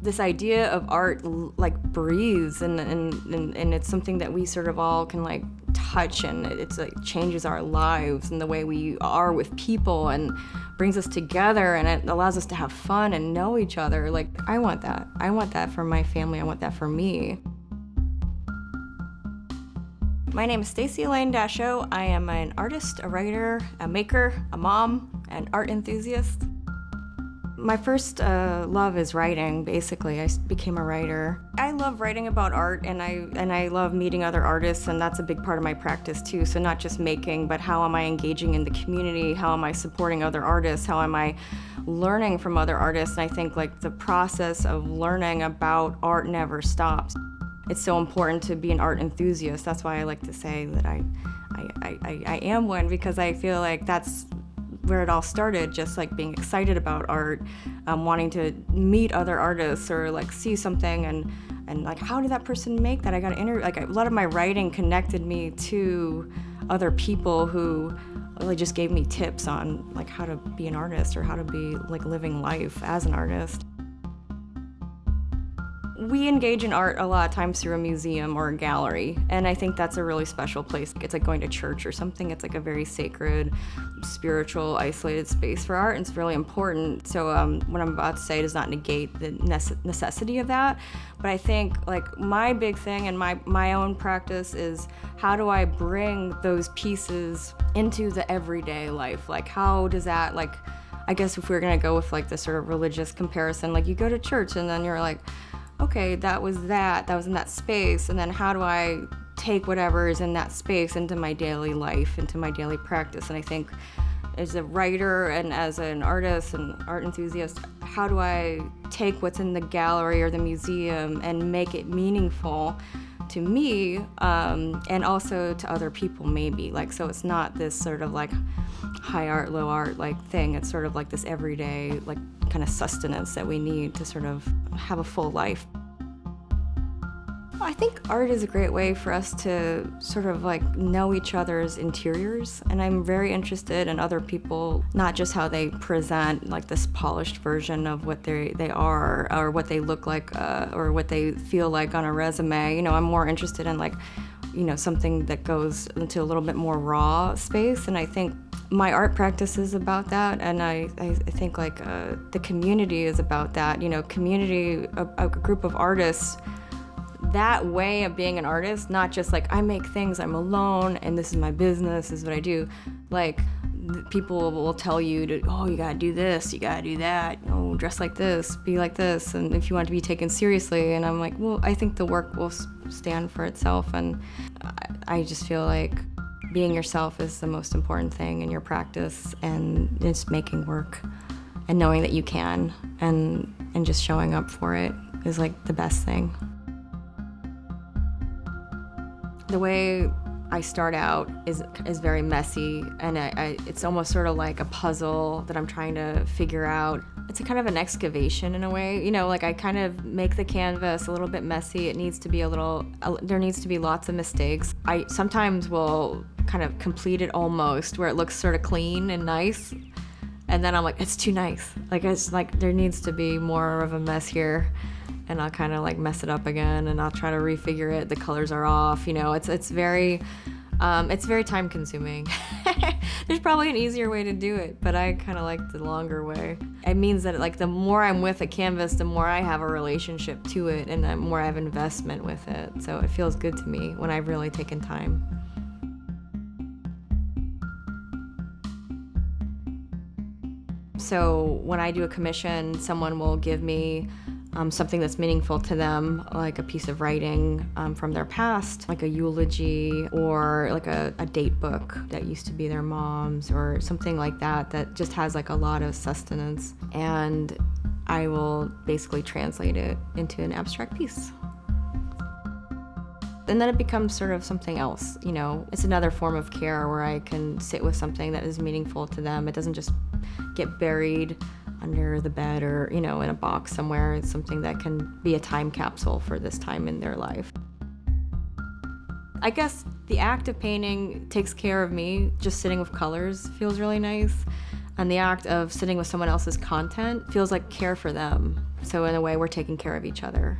this idea of art like breathes and it's something that we sort of all can like touch, and it's like changes our lives and the way we are with people and brings us together, and it allows us to have fun and know each other. Like, I want that for my family. I want that for me. My name is Stacy Elaine Dacheux. I am an artist, a writer, a maker, a mom, an art enthusiast. My first love is writing, basically. I became a writer. I love writing about art, and I love meeting other artists, and that's a big part of my practice too. So not just making, but how am I engaging in the community? How am I supporting other artists? How am I learning from other artists? And I think like the process of learning about art never stops. It's so important to be an art enthusiast. That's why I like to say that I am one, because I feel like that's where it all started, just like being excited about art, wanting to meet other artists or like see something and like, how did that person make that? I got to interview. Like, a lot of my writing connected me to other people who really just gave me tips on like how to be an artist or how to be like living life as an artist. We engage in art a lot of times through a museum or a gallery, and I think that's a really special place. It's like going to church or something. It's like a very sacred, spiritual, isolated space for art, and it's really important. So what I'm about to say does not negate the necessity of that, but I think like my big thing and my own practice is, how do I bring those pieces into the everyday life? Like, how does that, like, I guess if we're gonna go with like this sort of religious comparison, like you go to church and then you're like, okay, that was in that space, and then how do I take whatever is in that space into my daily life, into my daily practice? And I think as a writer and as an artist and art enthusiast, how do I take what's in the gallery or the museum and make it meaningful to me, and also to other people maybe? Like, so it's not this sort of like high art, low art like thing. It's sort of like this everyday like kind of sustenance that we need to sort of have a full life. I think art is a great way for us to sort of like know each other's interiors, and I'm very interested in other people, not just how they present like this polished version of what they are or what they look like or what they feel like on a resume. You know, I'm more interested in like, you know, something that goes into a little bit more raw space, and I think my art practice is about that, and I think like the community is about that. You know, community, a group of artists, that way of being an artist, not just like I make things, I'm alone, and this is my business, this is what I do. Like, people will tell you to, oh, you gotta do this, you gotta do that, oh, dress like this, be like this, and if you want to be taken seriously. And I'm like, well, I think the work will stand for itself, and I just feel like being yourself is the most important thing in your practice, and it's making work and knowing that you can, and just showing up for it is like the best thing. The way I start out is very messy, and it's almost sort of like a puzzle that I'm trying to figure out. It's a kind of an excavation in a way, you know, like I kind of make the canvas a little bit messy. It needs to be there needs to be lots of mistakes. I sometimes will kind of complete it almost where it looks sort of clean and nice, and then I'm like, it's too nice. Like, it's like there needs to be more of a mess here. And I'll kind of like mess it up again, and I'll try to refigure it. The colors are off, you know. It's very time consuming. There's probably an easier way to do it, but I kind of like the longer way. It means that like the more I'm with a canvas, the more I have a relationship to it, and the more I have investment with it. So it feels good to me when I've really taken time. So when I do a commission, someone will give me something that's meaningful to them, like a piece of writing from their past, like a eulogy or like a date book that used to be their mom's or something like that, that just has like a lot of sustenance. And I will basically translate it into an abstract piece. And then it becomes sort of something else, you know. It's another form of care where I can sit with something that is meaningful to them. It doesn't just get buried under the bed or, you know, in a box somewhere. It's something that can be a time capsule for this time in their life. I guess the act of painting takes care of me. Just sitting with colors feels really nice. And the act of sitting with someone else's content feels like care for them. So in a way, we're taking care of each other.